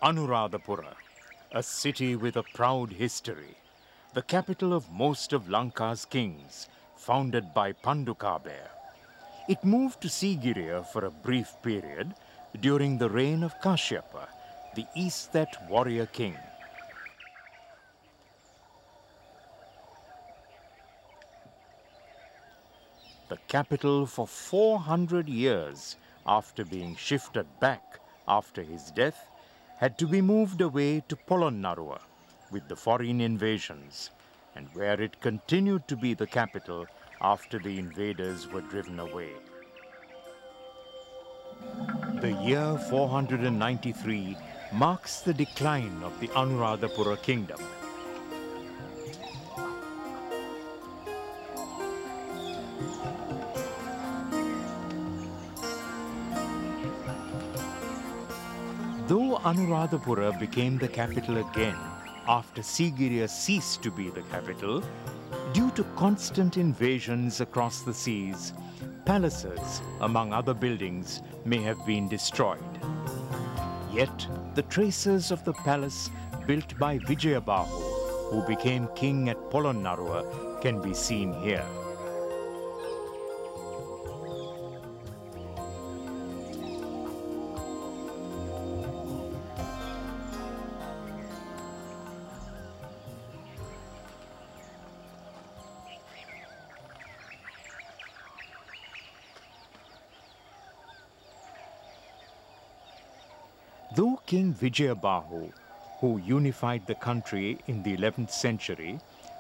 Anuradhapura, a city with a proud history, the capital of most of Lanka's kings, founded by Pandukabhaya. It moved to Sigiriya for a brief period during the reign of Kashyapa, the Easthet warrior king. The capital for 400 years after being shifted back after his death had to be moved away to Polonnaruwa with the foreign invasions, and where it continued to be the capital after the invaders were driven away. The year 493 marks the decline of the Anuradhapura kingdom. Though Anuradhapura became the capital again after Sigiriya ceased to be the capital, due to constant invasions across the seas, palaces, among other buildings, may have been destroyed. Yet, the traces of the palace built by Vijaya, who became king at Polonnaruwa, can be seen here. Though King Vijayabahu, who unified the country in the 11th century,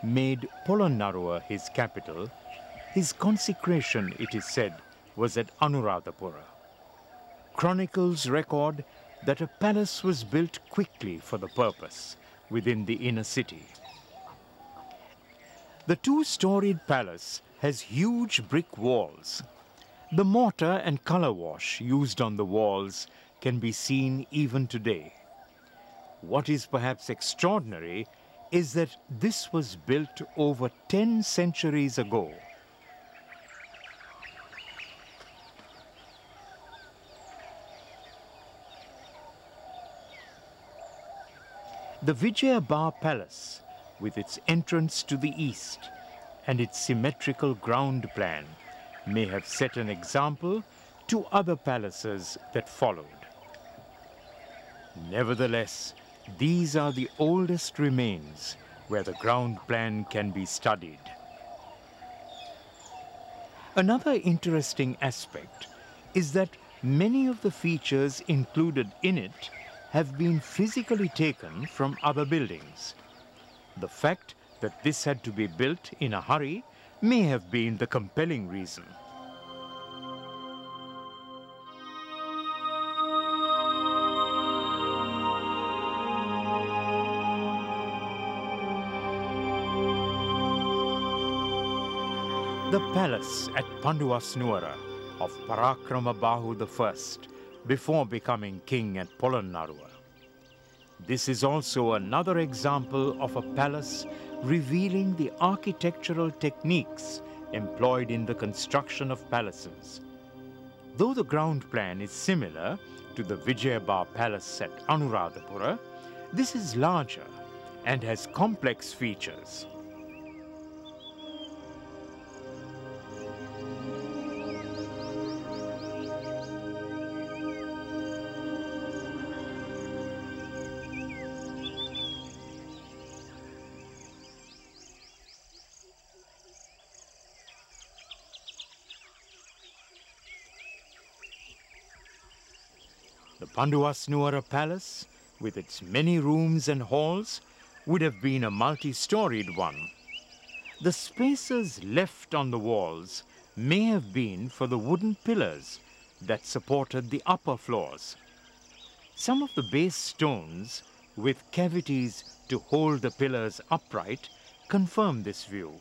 made Polonnaruwa his capital, his consecration, it is said, was at Anuradhapura. Chronicles record that a palace was built quickly for the purpose within the inner city. The two-storied palace has huge brick walls. The mortar and color wash used on the walls can be seen even today. What is perhaps extraordinary is that this was built over 10 centuries ago. The Vijaya Palace, with its entrance to the east and its symmetrical ground plan, may have set an example to other palaces that followed. Nevertheless, these are the oldest remains where the ground plan can be studied. Another interesting aspect is that many of the features included in it have been physically taken from other buildings. The fact that this had to be built in a hurry may have been the compelling reason. The palace at Panduvasnuwara of Parakramabahu I before becoming king at Polonnaruwa. This is also another example of a palace revealing the architectural techniques employed in the construction of palaces. Though the ground plan is similar to the Vijayabha Palace at Anuradhapura, this is larger and has complex features. The Panduvasnuwara Palace, with its many rooms and halls, would have been a multi-storied one. The spaces left on the walls may have been for the wooden pillars that supported the upper floors. Some of the base stones, with cavities to hold the pillars upright, confirm this view.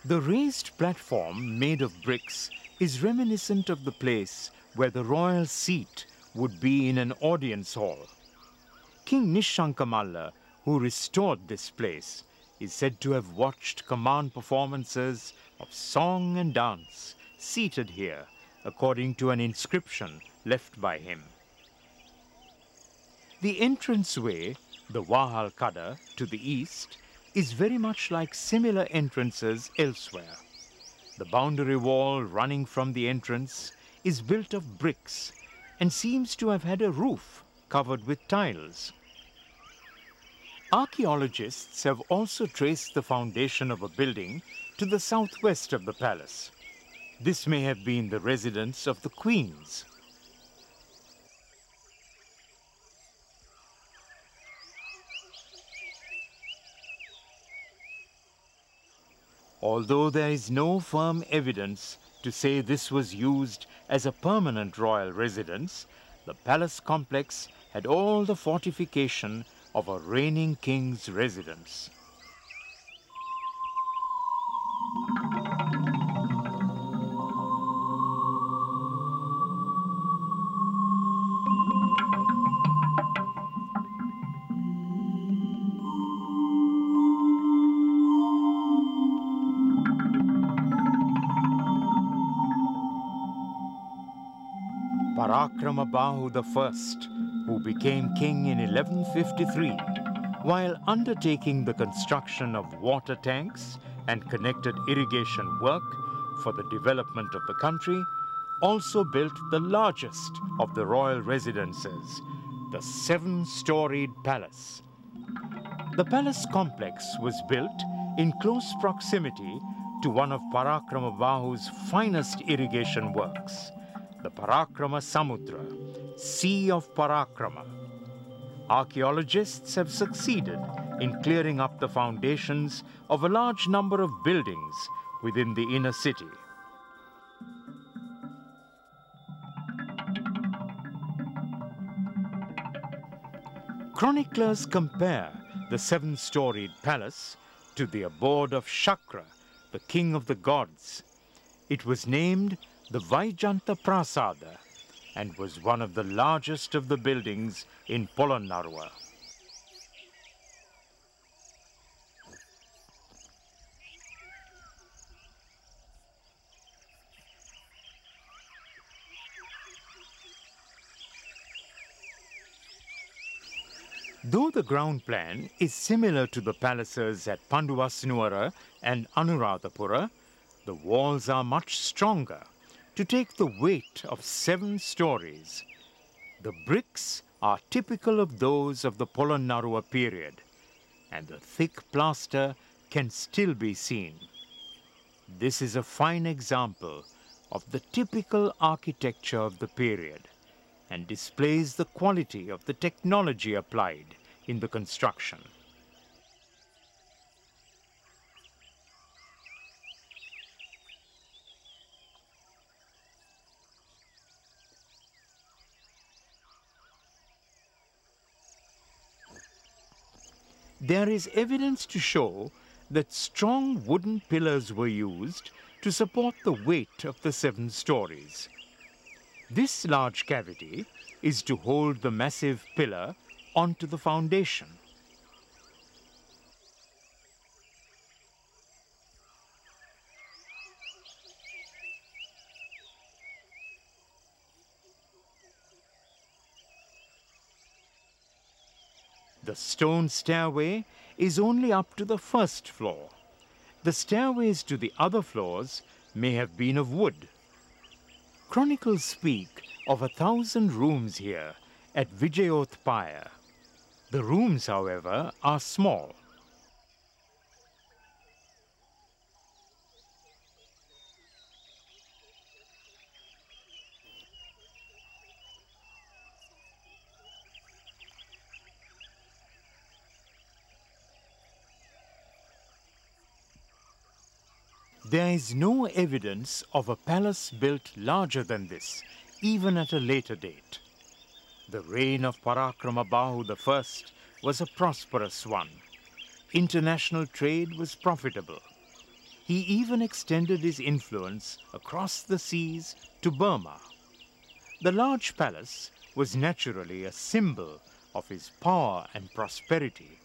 The raised platform made of bricks is reminiscent of the place where the royal seat would be in an audience hall. King Nishankamalla, who restored this place, is said to have watched command performances of song and dance seated here, according to an inscription left by him. The entranceway, the Wahal Kada, to the east, is very much like similar entrances elsewhere. The boundary wall running from the entrance is built of bricks and seems to have had a roof covered with tiles. Archaeologists have also traced the foundation of a building to the southwest of the palace. This may have been the residence of the queens. Although there is no firm evidence to say this was used as a permanent royal residence, the palace complex had all the fortification of a reigning king's residence. Parakramabahu I, who became king in 1153, while undertaking the construction of water tanks and connected irrigation work for the development of the country, also built the largest of the royal residences, the 7-storied palace. The palace complex was built in close proximity to one of Parakramabahu's finest irrigation works, the Parakrama Samudra, Sea of Parakrama. Archaeologists have succeeded in clearing up the foundations of a large number of buildings within the inner city. Chroniclers compare the 7-storied palace to the abode of Shakra, the king of the gods. It was named the Vaijanta Prasada and was one of the largest of the buildings in Polonnaruwa. Though the ground plan is similar to the palaces at Panduvasnuwara and Anuradhapura, the walls are much stronger to take the weight of 7 stories. The bricks are typical of those of the Polonnaruwa period, and the thick plaster can still be seen. This is a fine example of the typical architecture of the period and displays the quality of the technology applied in the construction. There is evidence to show that strong wooden pillars were used to support the weight of the 7 stories. This large cavity is to hold the massive pillar onto the foundation. The stone stairway is only up to the 1st floor. The stairways to the other floors may have been of wood. Chronicles speak of 1,000 rooms here at Vijayotpaya. The rooms, however, are small. There is no evidence of a palace built larger than this, even at a later date. The reign of Parakramabahu I was a prosperous one. International trade was profitable. He even extended his influence across the seas to Burma. The large palace was naturally a symbol of his power and prosperity.